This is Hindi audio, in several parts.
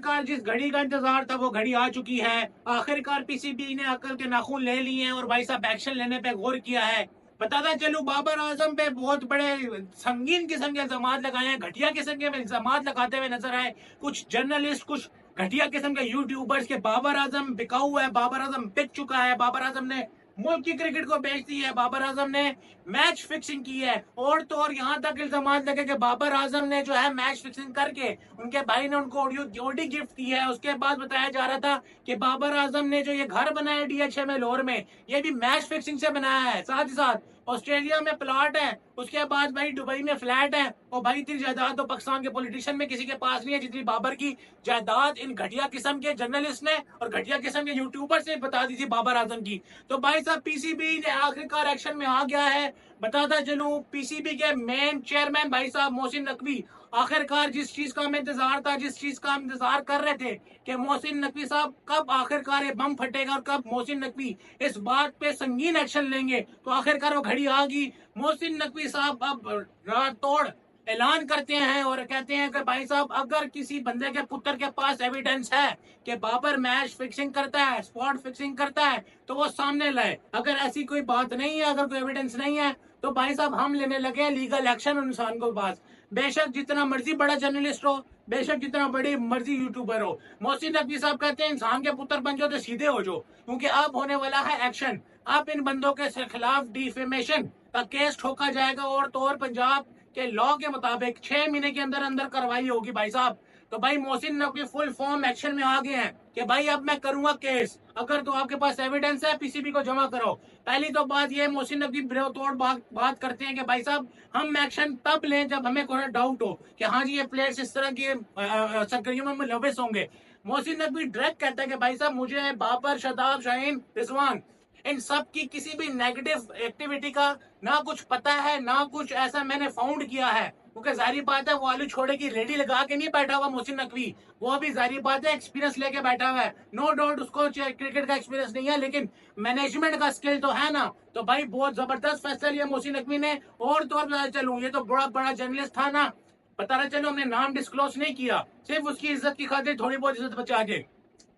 आखिरकार जिस घड़ी का इंतजार था वो घड़ी आ चुकी है। आखिरकार पीसीबी ने अकल के नाखून ले लिए हैं और भाई साहब एक्शन लेने पे गौर किया है। बताता चलूं, बाबर आजम पे बहुत बड़े संगीन किस्म के इल्जाम लगाए हैं, घटिया किस्म के इल्जाम लगाते हुए नजर आए कुछ जर्नलिस्ट, कुछ घटिया किस्म के यूट्यूबर्स के। बाबर आजम बिकाऊ है, बाबर आजम बिक चुका है, बाबर आजम ने मुल्क की क्रिकेट को बेच दी है, बाबर आजम ने मैच फिक्सिंग की है। और तो और यहाँ तक इल्जाम लगे कि बाबर आजम ने जो है मैच फिक्सिंग करके उनके भाई ने उनको ओडी गिफ्ट दी है। उसके बाद बताया जा रहा था कि बाबर आजम ने जो ये घर बनाया DH में लाहौर में, ये भी मैच फिक्सिंग से बनाया है। साथ ही साथ ऑस्ट्रेलिया में प्लॉट है, उसके बाद भाई दुबई में फ्लैट है। और भाई इतनी जायदाद तो पाकिस्तान के पॉलिटिशियन में किसी के पास नहीं है जितनी बाबर की जायदाद इन घटिया किस्म के जर्नलिस्ट ने और घटिया किस्म के यूट्यूबर से बता दी थी बाबर आजम की। तो भाई साहब पीसीबी ने आखिरकार एक्शन में आ गया है। बताता चलूं, पीसीबी के मेन चेयरमैन भाई साहब मोहसिन नकवी, आखिरकार जिस चीज का हमें इंतजार था, जिस चीज का हम इंतजार कर रहे थे कि मोहसिन नकवी साहब कब आखिरकार ये बम फटेगा और कब मोहसिन नकवी इस बात पे संगीन एक्शन लेंगे, तो आखिरकार वो घड़ी आ गई। मोहसिन नकवी साहब अब रात तोड़ ऐलान करते हैं और कहते हैं कि भाई साहब अगर किसी बंदे के पुत्र के पास एविडेंस है कि बाबर मैच फिक्सिंग करता है, स्पॉट फिक्सिंग करता है, तो वो सामने लाए। अगर ऐसी कोई बात नहीं है, अगर कोई एविडेंस नहीं है, तो भाई साहब हम लेने लगे लीगल एक्शन उन इंसान को पास। बेशक जितना मर्जी बड़ा जर्नलिस्ट हो, बेशक जितना बड़ी मर्जी यूट्यूबर हो, मोहसिन नकवी साहब कहते हैं इंसान के पुत्र बन जाओ तो सीधे हो जाओ, क्योंकि अब होने वाला है एक्शन। अब इन बंदों के खिलाफ डिफेमेशन का केस ठोका जाएगा और तो और पंजाब के लॉ के मुताबिक 6 महीने के अंदर अंदर कार्रवाई होगी भाई साहब। तो भाई Mohsin Naqvi full form action में आ गए हैं कि भाई अब मैं करूंगा केस, अगर तो आपके पास एविडेंस है पीसीबी को जमा करो। पहली तो बात ये, मोहसिन नकवी तोड़ बात करते हैं कि भाई साहब हम एक्शन तब लें जब हमें कोई डाउट हो कि हाँ जी ये प्लेयर्स इस तरह की सरगर्मियों में मुलविस होंगे। मोहसिन नकवी डायरेक्ट कहता है कि भाई साहब मुझे बाबर, शादाब, शाहीन, रिजवान, इन सब की किसी भी नेगेटिव एक्टिविटी का ना कुछ पता है, ना कुछ ऐसा मैंने फाउंड किया है। क्योंकि जारी बात है वो आलू छोड़े की रेडी लगा के नहीं बैठा हुआ मोहसिन नकवी, वो भी जारी बात है एक्सपीरियंस लेके बैठा हुआ है। नो डाउट उसको क्रिकेट का एक्सपीरियंस नहीं है, लेकिन मैनेजमेंट का स्किल तो है ना। तो भाई बहुत जबरदस्त फैसला लिया मोहसिन नकवी ने। और तो और बताया चलूं, ये तो बड़ा बड़ा जर्नलिस्ट था ना, बताना चलो हमने नाम डिस्क्लोज नहीं किया, सिर्फ उसकी इज्जत की खातिर थोड़ी बहुत इज्जत बचा के।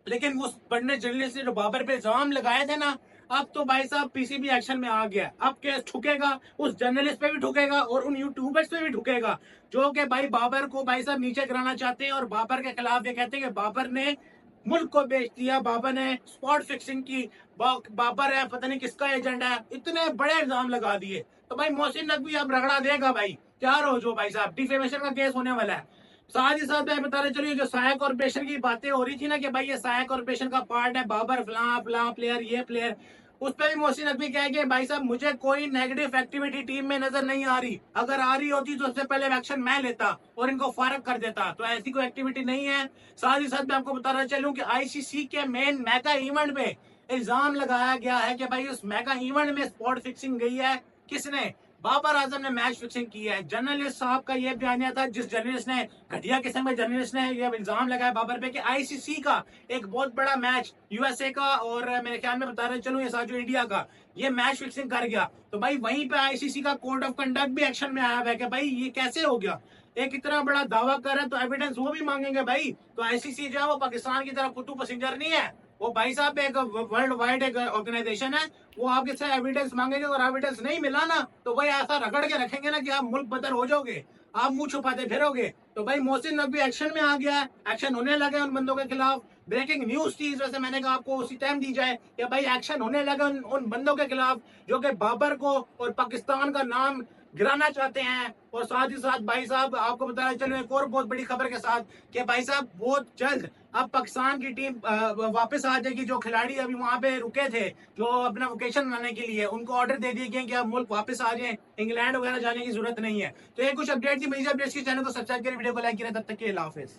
लेकिन उस बड़े जर्नलिस्ट ने जो बाबर पे इल्जाम लगाए थे ना, अब तो भाई साहब पीसीबी एक्शन में आ गया। अब केस ठुकेगा, उस जर्नलिस्ट पे भी ठुकेगा और उन यूट्यूबर्स पे भी ठुकेगा जो कि भाई बाबर को भाई साहब नीचे कराना चाहते हैं और बाबर के खिलाफ ये कहते हैं कि बाबर ने मुल्क को बेच दिया, बाबर ने स्पॉट फिक्सिंग की, बाबर है पता नहीं किसका एजेंडा है, इतने बड़े इल्जाम लगा दिए। तो भाई मोहसिन नकवी अब रगड़ा देगा भाई, तैयार हो जो भाई साहब, डिफेमेशन का केस होने वाला है। साथ ही साथ मैं बता रहे चलिए, जो साया कॉर्पोरेशन की बातें हो रही थी ना कि भाई ये साया कॉर्पोरेशन का पार्ट है, बाबर फलां फलां प्लेयर, ये प्लेयर, उस पर भी मोहसिन नकवी कह गए भाई साहब मुझे कोई नेगेटिव एक्टिविटी टीम में नजर नहीं आ रही, अगर आ रही होती तो सबसे पहले एक्शन मैं लेता और इनको फारग कर देता, तो ऐसी कोई एक्टिविटी नहीं है। साथ ही साथ मैं आपको बता रहा चलूं कि आईसीसी के मेन मेगा इवेंट में इल्जाम लगाया गया है कि भाई उस मेगा इवेंट में स्पॉट फिक्सिंग गई है, किसने? बाबर आजम ने मैच फिक्सिंग की है। जर्नलिस्ट साहब का यह बयानिया था, जिस जर्नलिस्ट ने, घटिया किस्म के जर्नलिस्ट ने यह इल्जाम लगाया बाबर पे कि आईसीसी का एक बहुत बड़ा मैच यूएसए का और मेरे ख्याल में बता रहे चलूं ये साथ इंडिया का, ये मैच फिक्सिंग कर गया। तो भाई वहीं पे आईसीसी का कोड ऑफ कंडक्ट भी एक्शन में आया है कि भाई ये कैसे हो गया, एक इतना बड़ा दावा कर रहा है तो एविडेंस वो भी मांगेंगे भाई। तो आईसीसी जो है वो पाकिस्तान की तरफ कुतुब पैसेंजर नहीं है, वो भाई साहब एक वर्ल्ड वाइड एक ऑर्गेनाइजेशन है, वो आपके से एविडेंस मांगेंगे और एविडेंस नहीं मिला ना तो भाई ऐसा रगड़ के रखेंगे ना कि आप मुल्क बदर हो जाओगे, आप मुंह छुपाते फिरोगे। तो भाई मोहसिन नकवी एक्शन में आ गया है, एक्शन होने लगे उन बंदों के खिलाफ। ब्रेकिंग न्यूज थी इस वजह से मैंने कहा आपको उसी टाइम दी जाए कि भाई एक्शन होने लगे उन बंदों के खिलाफ जो कि बाबर को और पाकिस्तान का नाम गिराना चाहते हैं। और साथ ही साथ भाई साहब आपको बताना चलो एक और बहुत बड़ी खबर के साथ कि भाई साहब बहुत जल्द अब पाकिस्तान की टीम वापस आ जाएगी। जो खिलाड़ी अभी वहां पे रुके थे, जो अपना वोकेशन मनाने के लिए, उनको ऑर्डर दे दिए गए कि अब मुल्क वापस आ जाए, इंग्लैंड वगैरह जाने की जरूरत नहीं है। तो ये कुछ अपडेट थी, मेरी अपडेट्स की चैनल को सब्सक्राइब करें, वीडियो को लाइक करें, तब तक के लिए अल्लाह हाफिज।